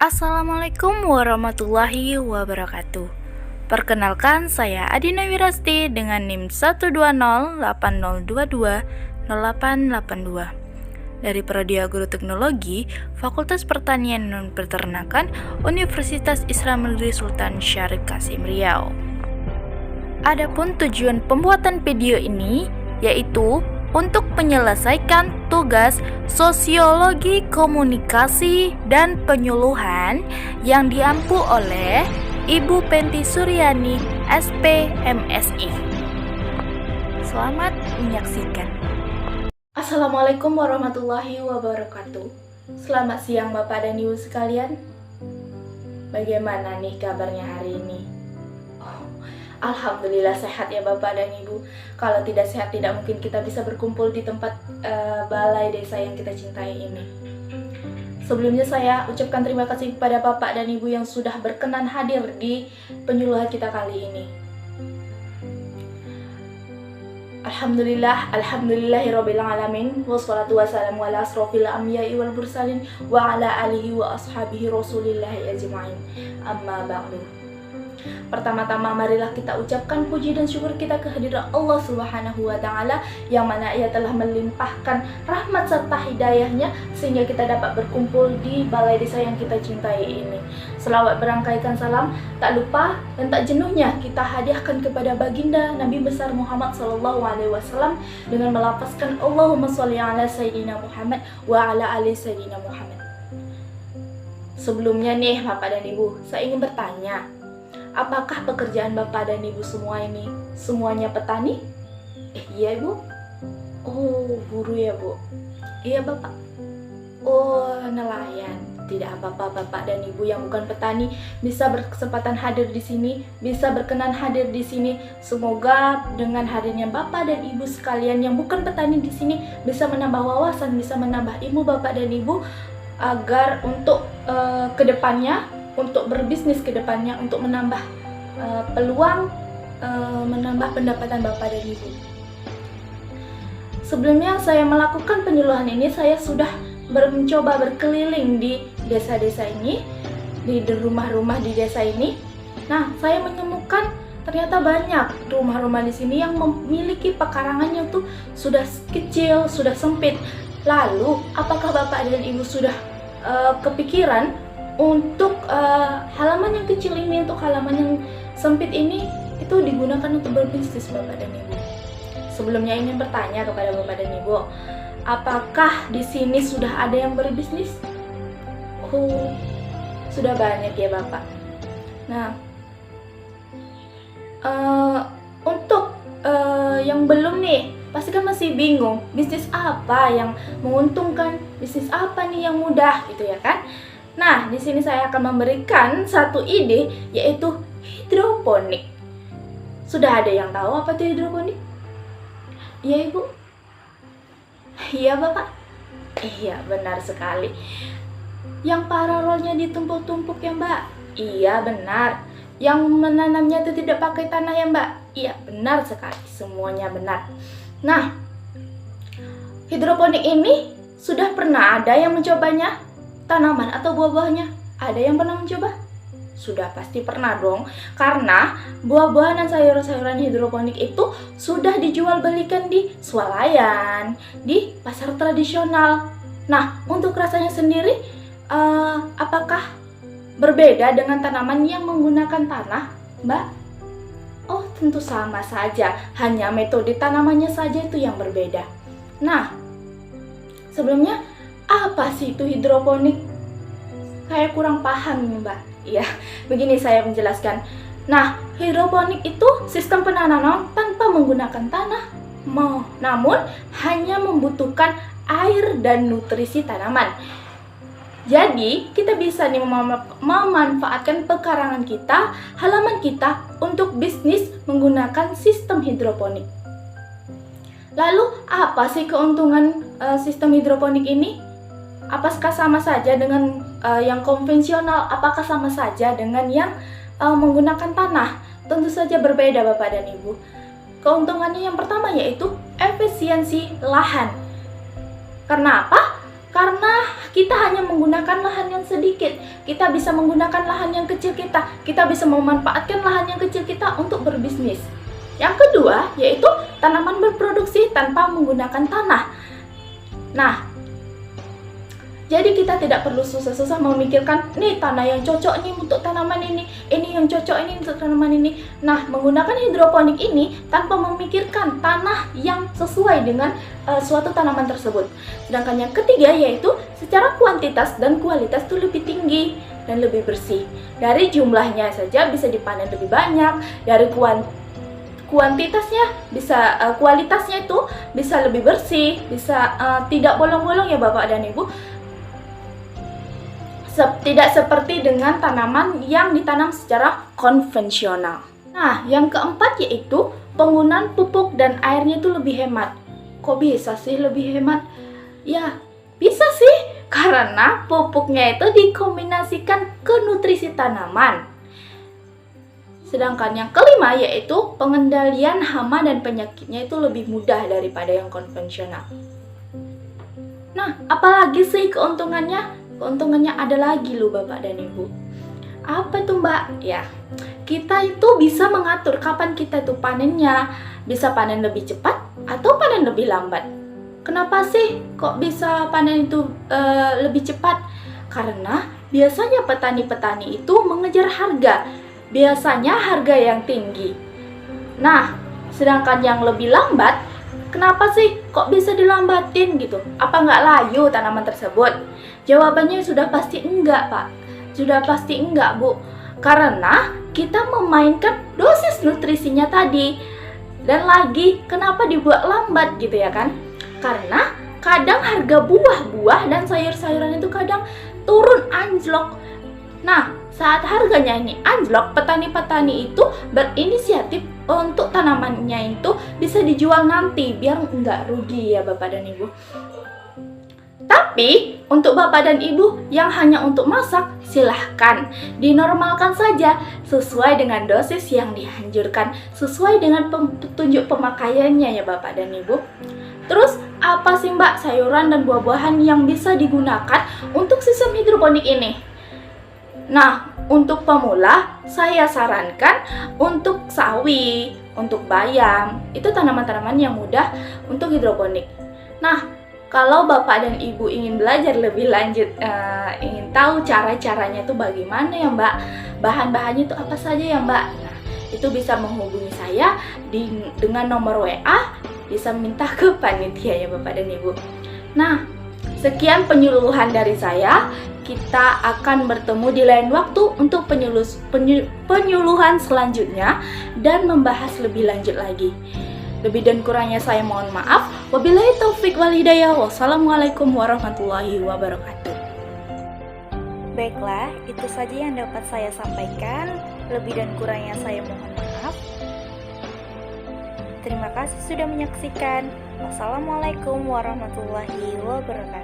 Assalamualaikum warahmatullahi wabarakatuh. Perkenalkan, saya Adina Wirasti dengan NIM 12080220882 dari Prodi Agroteknologi, Fakultas Pertanian dan Peternakan, Universitas Islam Negeri Sultan Syarif Kasim Riau. Adapun tujuan pembuatan video ini yaitu untuk menyelesaikan tugas sosiologi komunikasi dan penyuluhan yang diampu oleh Ibu Penti Suryani, SPMSI. Selamat menyaksikan. Assalamualaikum warahmatullahi wabarakatuh. Selamat siang Bapak dan Ibu sekalian. Bagaimana nih kabarnya hari ini? Alhamdulillah sehat ya Bapak dan Ibu. Kalau tidak sehat tidak mungkin kita bisa berkumpul di tempat balai desa yang kita cintai ini. Sebelumnya saya ucapkan terima kasih kepada Bapak dan Ibu yang sudah berkenan hadir di penyuluhan kita kali ini. Alhamdulillahirabbil alamin wassalatu wassalamu ala asrofil anbiya'i wal mursalin wa ala alihi wa ashabihi rasulillahi ajma'in. Amma ba'du. Pertama-tama marilah kita ucapkan puji dan syukur kita kehadirat Allah Subhanahu wa Ta'ala, yang mana Ia telah melimpahkan rahmat serta hidayahnya sehingga kita dapat berkumpul di balai desa yang kita cintai ini. Selawat berangkaikan salam tak lupa dan tak jenuhnya kita hadiahkan kepada baginda Nabi besar Muhammad SAW dengan melafazkan Allahumma sholli ala sayyidina Muhammad wa ala ali sayyidina Muhammad. Sebelumnya nih Bapak dan Ibu, saya ingin bertanya, apakah pekerjaan Bapak dan Ibu semua ini semuanya petani? Iya Ibu. Oh, guru ya Bu. Iya Bapak. Oh, nelayan. Tidak apa-apa Bapak dan Ibu yang bukan petani bisa berkesempatan hadir di sini, bisa berkenan hadir di sini. Semoga dengan hadirnya Bapak dan Ibu sekalian yang bukan petani di sini bisa menambah wawasan, bisa menambah ilmu Bapak dan Ibu agar untuk kedepannya, untuk berbisnis ke depannya, untuk menambah peluang, menambah pendapatan Bapak dan Ibu. Sebelumnya saya melakukan penyuluhan ini, saya sudah mencoba berkeliling di desa-desa ini, di rumah-rumah di desa ini. Nah, saya menemukan ternyata banyak rumah-rumah di sini yang memiliki pekarangannya tuh sudah kecil, sudah sempit. Lalu, apakah Bapak dan Ibu sudah kepikiran untuk halaman yang kecil ini, untuk halaman yang sempit ini, itu digunakan untuk berbisnis Bapak dan Ibu? Sebelumnya ingin bertanya kepada Bapak dan Ibu, apakah di sini sudah ada yang berbisnis? Oh, sudah banyak ya Bapak. Nah, untuk yang belum nih, pasti kan masih bingung, bisnis apa yang menguntungkan, bisnis apa nih yang mudah gitu ya kan? Nah, di sini saya akan memberikan satu ide, yaitu hidroponik. Sudah ada yang tahu apa itu hidroponik? Iya Ibu? Iya Bapak? Iya, benar sekali. Yang paralelnya ditumpuk-tumpuk ya Mbak? Iya, benar. Yang menanamnya itu tidak pakai tanah ya Mbak? Iya, benar sekali. Semuanya benar. Nah, hidroponik ini sudah pernah ada yang mencobanya? Tanaman atau buah-buahnya? Ada yang pernah mencoba? Sudah pasti pernah dong, karena buah-buahan dan sayur-sayuran hidroponik itu sudah dijual belikan di swalayan, di pasar tradisional. Nah, untuk rasanya sendiri, apakah berbeda dengan tanaman yang menggunakan tanah, Mbak? Oh, tentu sama saja, hanya metode tanamannya saja itu yang berbeda. Nah, sebelumnya apa sih itu hidroponik? Saya kurang paham nih Mbak. Iya, begini saya menjelaskan. Nah, hidroponik itu sistem penanaman tanpa menggunakan tanah, namun hanya membutuhkan air dan nutrisi tanaman. Jadi, kita bisa nih memanfaatkan pekarangan kita, halaman kita untuk bisnis menggunakan sistem hidroponik. Lalu, apa sih keuntungan sistem hidroponik ini? Apakah sama saja dengan yang konvensional? Apakah sama saja dengan yang menggunakan tanah? Tentu saja berbeda Bapak dan Ibu. Keuntungannya yang pertama yaitu efisiensi lahan. Karena apa? Karena kita hanya menggunakan lahan yang sedikit. Kita bisa menggunakan lahan yang kecil kita bisa memanfaatkan lahan yang kecil kita untuk berbisnis. Yang kedua, yaitu tanaman berproduksi tanpa menggunakan tanah. Nah, jadi kita tidak perlu susah-susah memikirkan, nih tanah yang cocok nih untuk tanaman ini yang cocok ini untuk tanaman ini. Nah, menggunakan hidroponik ini tanpa memikirkan tanah yang sesuai dengan suatu tanaman tersebut. Sedangkan yang ketiga yaitu secara kuantitas dan kualitas itu lebih tinggi dan lebih bersih. Dari jumlahnya saja bisa dipanen lebih banyak, dari kuantitasnya bisa kualitasnya itu bisa lebih bersih, bisa tidak bolong-bolong ya Bapak dan Ibu. Tidak seperti dengan tanaman yang ditanam secara konvensional. Nah, yang keempat yaitu penggunaan pupuk dan airnya itu lebih hemat. Kok bisa sih lebih hemat? Ya, bisa sih, karena pupuknya itu dikombinasikan ke nutrisi tanaman. Sedangkan yang kelima yaitu pengendalian hama dan penyakitnya itu lebih mudah daripada yang konvensional. Nah, apalagi sih keuntungannya? Keuntungannya ada lagi loh Bapak dan Ibu. Apa tuh Mbak? Ya, kita itu bisa mengatur kapan kita itu panennya. Bisa panen lebih cepat atau panen lebih lambat. Kenapa sih kok bisa panen itu lebih cepat? Karena biasanya petani-petani itu mengejar harga. Biasanya harga yang tinggi. Nah, sedangkan yang lebih lambat, kenapa sih kok bisa dilambatin gitu? Apa nggak layu tanaman tersebut? Jawabannya sudah pasti enggak, Pak. Sudah pasti enggak, Bu. Karena kita memainkan dosis nutrisinya tadi. Dan lagi, kenapa dibuat lambat gitu ya kan? Karena kadang harga buah-buah dan sayur-sayuran itu kadang turun anjlok. Nah, saat harganya ini anjlok, petani-petani itu berinisiatif untuk tanamannya itu bisa dijual nanti biar enggak rugi ya Bapak dan Ibu. Tapi untuk Bapak dan Ibu yang hanya untuk masak, silahkan dinormalkan saja sesuai dengan dosis yang dianjurkan, sesuai dengan petunjuk pemakaiannya ya Bapak dan Ibu. Terus apa sih Mbak sayuran dan buah-buahan yang bisa digunakan untuk sistem hidroponik ini? Nah, untuk pemula saya sarankan untuk sawi, untuk bayam, itu tanaman-tanaman yang mudah untuk hidroponik. Nah, kalau Bapak dan Ibu ingin belajar lebih lanjut, ingin tahu cara-caranya itu bagaimana ya Mbak, bahan-bahannya itu apa saja ya Mbak, nah itu bisa menghubungi saya dengan nomor WA, bisa minta ke panitia ya Bapak dan Ibu. Nah, sekian penyuluhan dari saya. Kita akan bertemu di lain waktu untuk penyuluhan selanjutnya dan membahas lebih lanjut lagi. Lebih dan kurangnya saya mohon maaf. Wabillahi taufik wal hidayah. Wassalamualaikum warahmatullahi wabarakatuh. Baiklah, itu saja yang dapat saya sampaikan. Lebih dan kurangnya saya mohon maaf. Terima kasih sudah menyaksikan. Wassalamualaikum warahmatullahi wabarakatuh.